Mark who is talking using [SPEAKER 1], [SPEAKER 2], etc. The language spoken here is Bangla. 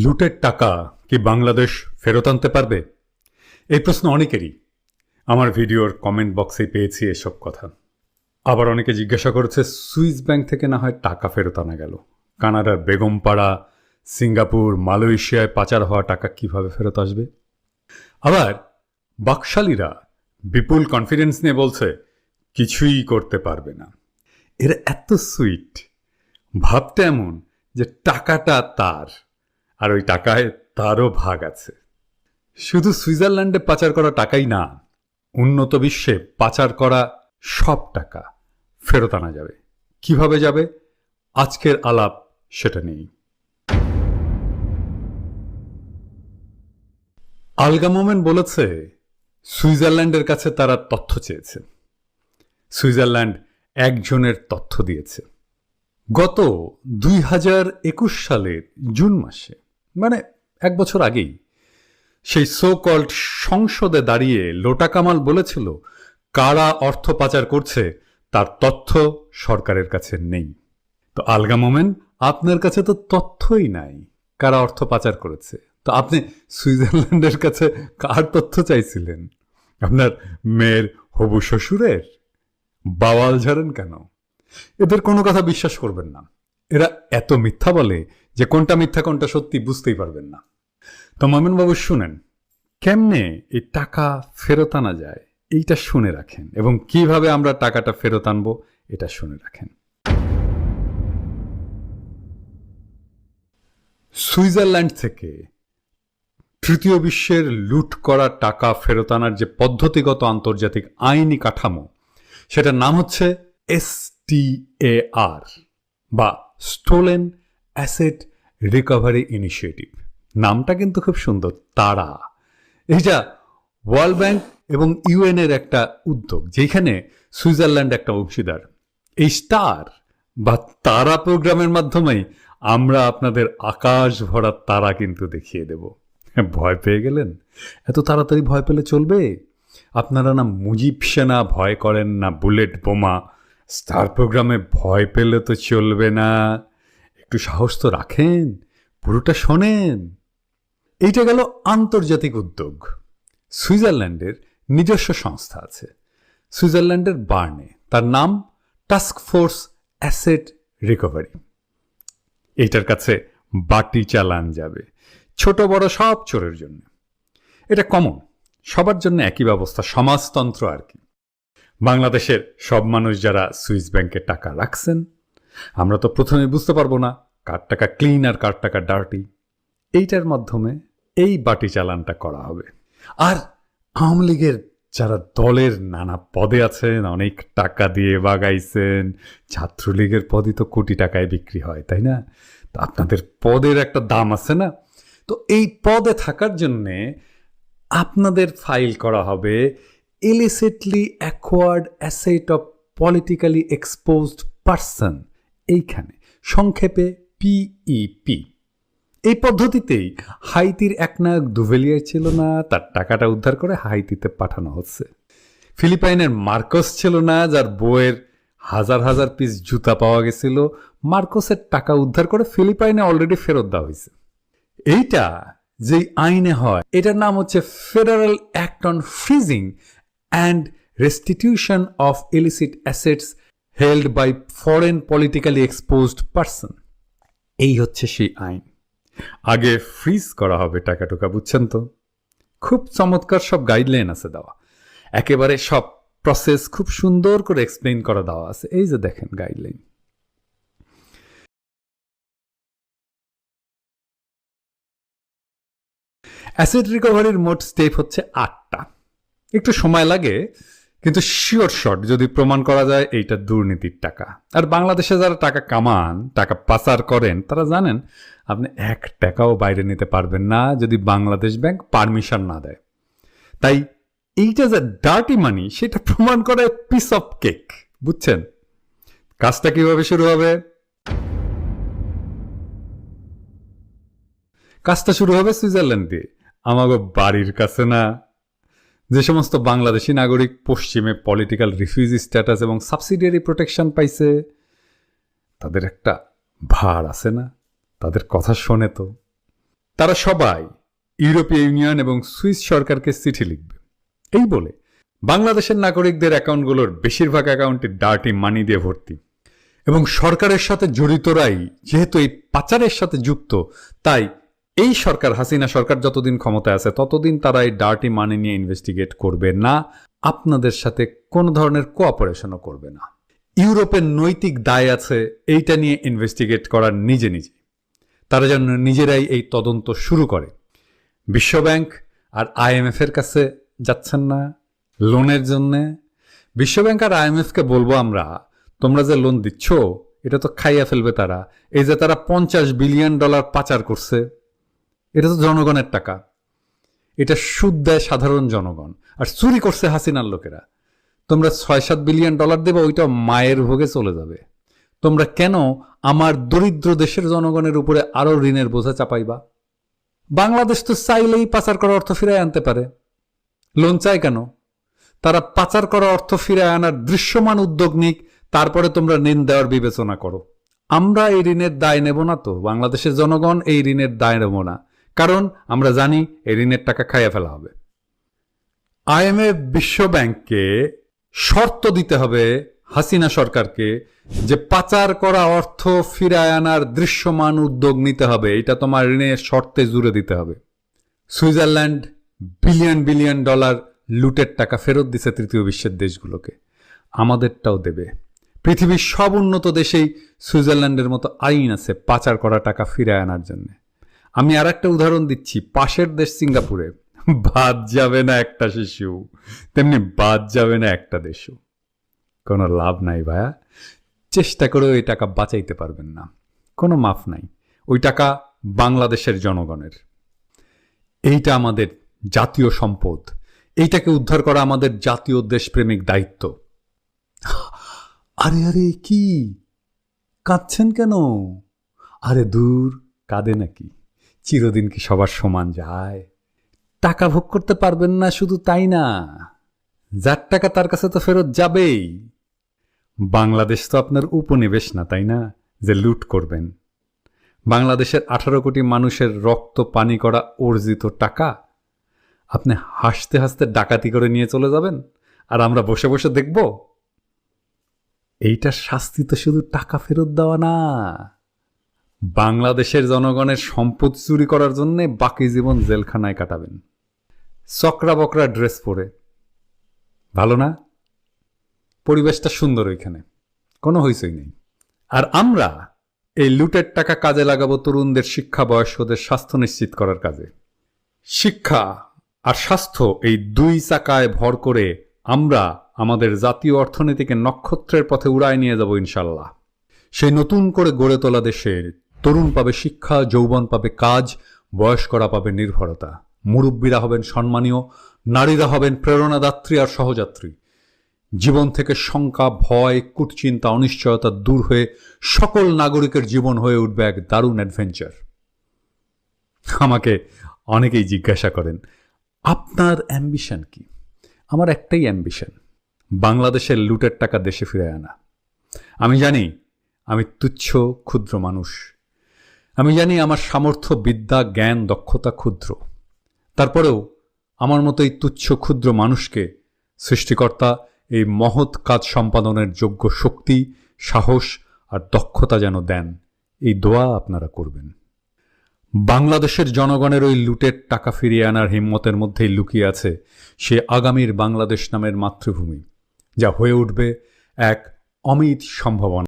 [SPEAKER 1] লুটের টাকা কি বাংলাদেশ ফেরত আনতে পারবে? এই প্রশ্ন অনেকেরই। আমার ভিডিওর কমেন্ট বক্সে পেয়েছি এসব কথা। আবার অনেকে জিজ্ঞাসা করেছে, সুইস ব্যাংক থেকে না হয় টাকা ফেরত আনা গেল, কানাডার বেগমপাড়া, সিঙ্গাপুর, মালয়েশিয়ায় পাচার হওয়া টাকা কিভাবে ফেরত আসবে? আবার বাকশালীরা বিপুল কনফিডেন্স নিয়ে বলছে কিছুই করতে পারবে না। এরা এত সুইট, ভাবতে এমন যে টাকাটা তার, আর ওই টাকায় তারও ভাগ আছে। শুধু সুইজারল্যান্ডে পাচার করা টাকাই না, উন্নত বিশ্বে পাচার করা সব টাকা ফেরত আনা যাবে। কিভাবে যাবে? আজকের আলাপ সেটা নেই। আলগা মোমেন বলেছে সুইজারল্যান্ডের কাছে তারা তথ্য চেয়েছে। সুইজারল্যান্ড একজনের তথ্য দিয়েছে। গত 2021 সালের জুন মাসে, মানে 1 বছর আগেই, সেই সো কল্ড সংসদে দাঁড়িয়ে লোটা কামাল বলেছিল কারা অর্থ পাচার করছে তার তথ্য সরকারের কাছে নেই। তো আলগা মোমেন, আপনার কাছে তো তথ্যই নাই কারা অর্থ পাচার করেছে, তো আপনি সুইজারল্যান্ডের কাছে কার তথ্য চাইছিলেন? আপনার মেয়ের হবু শ্বশুরের? বাওয়াল ঝাড়েন কেন? এদের কোনো কথা বিশ্বাস করবেন না। এরা এত মিথ্যা বলে যে কোনটা মিথ্যা কোনটা সত্যি বুঝতেই পারবেন না। তো মোমেন বাবু, শুনেন, কেমনে এই টাকা ফেরত আনা যায় এইটা শুনে রাখেন, এবং কিভাবে আমরা টাকাটা ফেরত আনবো এটা শুনে রাখেন। সুইজারল্যান্ড থেকে তৃতীয় বিশ্বের লুট করা টাকা ফেরত আনার যে পদ্ধতিগত আন্তর্জাতিক আইনি কাঠামো, সেটার নাম হচ্ছে STAR বা স্টোলেন অ্যাসেট রিকভারি ইনিশিয়েটিভ। নামটা কিন্তু খুব সুন্দর, তারা। এইটা ওয়ার্ল্ড ব্যাংক এবং UN এর একটা উদ্যোগ, যেখানে সুইজারল্যান্ড একটা অংশীদার। এই স্টার বা তারা প্রোগ্রামের মাধ্যমেই আমরা আপনাদের আকাশ ভরা তারা কিন্তু দেখিয়ে দেব। ভয় পেয়ে গেলেন? এত তাড়াতাড়ি ভয় পেলে চলবে? আপনারা না মুজিব সেনা ভয় করেন, না বুলেট বোমা। স্টার প্রোগ্রামে ভয় পেলে তো চলবে না। একটু সাহস তো রাখেন, পুরোটা শোনেন। এইটা গেল আন্তর্জাতিক উদ্যোগ। সুইজারল্যান্ডের নিজস্ব সংস্থা আছে, সুইজারল্যান্ডের বার্নে। তার নাম টাস্ক ফোর্স অ্যাসেট রিকভারি। এইটার কাছে বাটি চালান যাবে, ছোট বড় সব চোরের জন্য। এটা কমন, সবার জন্য একই ব্যবস্থা, সমাজতন্ত্র আর কি। বাংলাদেশের সব মানুষ যারা সুইস ব্যাংকে টাকা রাখছেন, আমরা তো প্রথমে বুঝতে পারবো না কার টাকা ক্লিন আর কার টাকা ডার্টি। এইটার মাধ্যমে এই বাটি চালানটা করা হবে। আর আওয়ামী লীগের যারা দলের নানা পদে আছেন, অনেক টাকা দিয়ে বাগাইছেন, ছাত্রলীগের পদই তো কোটি টাকায় বিক্রি হয়, তাই না? তো আপনাদের পদের একটা দাম আছে না? তো এই পদে থাকার জন্যে আপনাদের ফাইল করা হবে illicitly acquired asset of politically exposed person, এইখানে সংক্ষেপে PEP। এই পদ্ধতিতেই হাইতির একনায়ক দুভেলিয়ার ছিল না, তার টাকাটা উদ্ধার করে হাইতিতে পাঠানো হচ্ছে। ফিলিপাইনের মার্কোস ছিল না, যার বউয়ের হাজার হাজার পিস জুতা পাওয়া গেছিল, মার্কোসের টাকা উদ্ধার করে ফিলিপাইনে অলরেডি ফেরত দেওয়া হয়েছে। এইটা যেই আইনে হয়, এটার নাম হচ্ছে federal act on freezing and restitution of illicit assets held by foreign politically exposed person. এই হচ্ছে সেই আইন। আগে ফ্রিজ করা হবে টাকা টুকা, বুঝছেন তো? খুব চমৎকার সব গাইডলাইন আছে দেওয়া, একেবারে সব প্রসেস খুব সুন্দর করে এক্সপ্লেইন করা দেওয়া আছে। এই যে দেখেন গাইডলাইন। অ্যাসেট রিকভারির মোট স্টেপ হচ্ছে 8টা। একটু সময় লাগে, কিন্তু শিওর শট যদি প্রমাণ করা যায় এইটা দুর্নীতির টাকা। আর বাংলাদেশে যারা টাকা কামান, টাকা পাচার করেন, তারা জানেন আপনি 1 টাকাও বাইরে নিতে পারবেন না যদি বাংলাদেশ ব্যাংক পারমিশন না দেয়। তাই এইটা যে ডার্টি মানি, সেটা প্রমাণ করা পিস অফ কেক, বুঝছেন? কাজটা কিভাবে শুরু হবে? কাজটা শুরু হবে সুইজারল্যান্ড দিয়ে, আমাগো বাড়ির কাছে না। যে সমস্ত বাংলাদেশি নাগরিক পশ্চিমে পলিটিক্যাল রিফিউজি স্ট্যাটাস এবং সাবসিডিয়ারি প্রোটেকশন পাইছে, তাদের একটা ভার আছে না? তাদের কথা শোনে তো। তারা সবাই ইউরোপীয় ইউনিয়ন এবং সুইস সরকারকে চিঠি লিখবে এই বলে বাংলাদেশের নাগরিকদের অ্যাকাউন্টগুলোর বেশিরভাগ অ্যাকাউন্টে ডার্টি মানি দিয়ে ভর্তি এবং সরকারের সাথে জড়িতরাই যেহেতু এই পাচারের সাথে যুক্ত, তাই এই সরকার, হাসিনা সরকার যতদিন ক্ষমতায় আছে ততদিন তারা এই ডার্টি মানি নিয়ে ইনভেস্টিগেট করবে না, আপনাদের সাথে কোনো ধরনের কোঅপারেশনও করবে না। ইউরোপের নৈতিক দায় আছে এইটা নিয়ে ইনভেস্টিগেট করার নিজে নিজে, তারা যেন নিজেরাই এই তদন্ত শুরু করে। বিশ্বব্যাংক আর IMF এর কাছে যাচ্ছেন না লোনের জন্যে? বিশ্বব্যাংক আর IMF কে বলবো আমরা, তোমরা যে লোন দিচ্ছ এটা তো খাইয়া ফেলবে তারা। এই যে তারা $50 বিলিয়ন পাচার করছে, এটা তো জনগণের টাকা, এটা সুদ দেয় সাধারণ জনগণ, আর চুরি করছে হাসিনার লোকেরা। তোমরা $6-7 বিলিয়ন দেবে, ওইটা মায়ের ভোগে চলে যাবে। তোমরা কেন আমার দরিদ্র দেশের জনগণের উপরে আরো ঋণের বোঝা চাপাইবা? বাংলাদেশ তো চাইলেই পাচার করা অর্থ ফিরায় আনতে পারে, লোন চায় কেন? তারা পাচার করা অর্থ ফিরায় আনার দৃশ্যমান উদ্যোগ নিক, তারপরে তোমরা ঋণ দেওয়ার বিবেচনা করো। আমরা এই ঋণের দায় নেব না, তো বাংলাদেশের জনগণ এই ঋণের দায় নেব না, কারণ আমরা জানি এই ঋণের টাকা খাইয়া ফেলা হবে। IMF বিশ্ব ব্যাংককে শর্ত দিতে হবে হাসিনা সরকারকে যে পাচার করা অর্থ ফিরায় আনার দৃশ্যমান উদ্যোগ নিতে হবে, এটা তোমার ঋণের শর্তে জুড়ে দিতে হবে। সুইজারল্যান্ড বিলিয়ন বিলিয়ন ডলার লুটের টাকা ফেরত দিছে তৃতীয় বিশ্বের দেশগুলোকে, আমাদেরটাও দেবে। পৃথিবীর সব উন্নত দেশেই সুইজারল্যান্ডের মতো আইন আছে পাচার করা টাকা ফিরায় আনার জন্য। আমি আর একটা উদাহরণ দিচ্ছি, পাশের দেশ সিঙ্গাপুরে বাদ যাবে না একটা শিশু, তেমনি বাদ যাবে না একটা দেশও। কোনো লাভ নাই ভাইয়া, চেষ্টা করে ওই টাকা বাঁচাইতে পারবেন না, কোনো মাফ নাই। ওই টাকা বাংলাদেশের জনগণের, এইটা আমাদের জাতীয় সম্পদ, এইটাকে উদ্ধার করা আমাদের জাতীয় দেশপ্রেমিক দায়িত্ব। আরে আরে কি কাঁদছেন কেন? আরে দূর, কাঁদে নাকি? চিরদিন কি সবার সমান যায়? টাকা ভোগ করতে পারবেন না, শুধু তাই না, যার টাকা তার কাছে তো ফেরত যাবেই। বাংলাদেশ তো আপনার উপনিবেশ না, তাই না, যে লুট করবেন? বাংলাদেশের 18 কোটি মানুষের রক্ত পানি করা অর্জিত টাকা আপনি হাসতে হাসতে ডাকাতি করে নিয়ে চলে যাবেন, আর আমরা বসে বসে দেখব? এইটার শাস্তি তো শুধু টাকা ফেরত দেওয়া না, বাংলাদেশের জনগণের সম্পদ চুরি করার জন্য বাকি জীবন জেলখানায় কাটাবেন, চকরা বকরা ড্রেস পরে। ভালো না? পরিবেশটা সুন্দর, ওইখানে কোনো হইচই নেই। আর আমরা এই লুটের টাকা কাজে লাগাবো তরুণদের শিক্ষা, বয়স্কদের স্বাস্থ্য নিশ্চিত করার কাজে। শিক্ষা আর স্বাস্থ্য, এই দুই চাকায় ভর করে আমরা আমাদের জাতীয় অর্থনীতিকে নক্ষত্রের পথে উড়ায় নিয়ে যাব ইনশাল্লাহ। সেই নতুন করে গড়ে তোলা দেশের তরুণ পাবে শিক্ষা, যৌবন পাবে কাজ, বয়স্করা পাবে নির্ভরতা, মুরব্বীরা হবেন সম্মানীয়, নারীরা হবেন প্রেরণাদাত্রী আর সহযাত্রী। জীবন থেকে শঙ্কা, ভয়, কুটচিন্তা, অনিশ্চয়তা দূর হয়ে সকল নাগরিকের জীবন হয়ে উঠবে এক দারুণ অ্যাডভেঞ্চার। আমাকে অনেকেই জিজ্ঞাসা করেন, আপনার অ্যাম্বিশন কি? আমার একটাই অ্যাম্বিশন, বাংলাদেশের লুটের টাকা দেশে ফিরে আনা। আমি জানি আমি তুচ্ছ ক্ষুদ্র মানুষ, আমি জানি আমার সামর্থ্য, বিদ্যা, জ্ঞান, দক্ষতা ক্ষুদ্র। তারপরেও আমার মতো এই তুচ্ছ ক্ষুদ্র মানুষকে সৃষ্টিকর্তা এই মহৎ কাজ সম্পাদনের যোগ্য শক্তি, সাহস আর দক্ষতা যেন দেন, এই দোয়া আপনারা করবেন। বাংলাদেশের জনগণের ওই লুটের টাকা ফিরিয়ে আনার হিম্মতের মধ্যেই লুকিয়ে আছে সে আগামীর বাংলাদেশ নামের মাতৃভূমি, যা হয়ে উঠবে এক অমিত সম্ভাবনা।